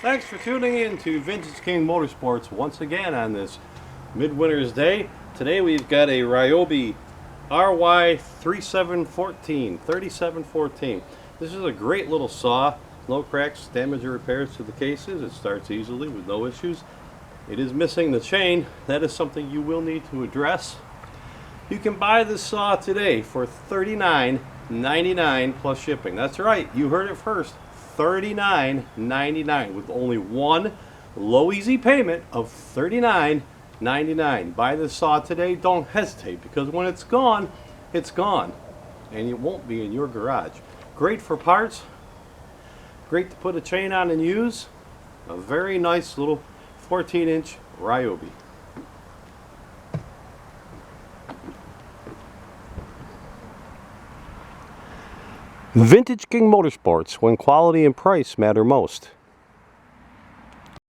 Thanks for tuning in to Vintage King Motorsports once again on this midwinter's day. Today we've got a Ryobi RY3714. This is a great little saw. No cracks, damage, or repairs to the cases. It starts easily with no issues. It is missing the chain. That is something you will need to address. You can buy this saw today for $39.99 plus shipping. That's right, you heard it first. $39.99 with only one low easy payment of $39.99. Buy this saw today. Don't hesitate, because when it's gone, and it won't be in your garage. Great for parts, great to put a chain on and use. A very nice little 14-inch Ryobi. Vintage King Motorsports, when quality and price matter most.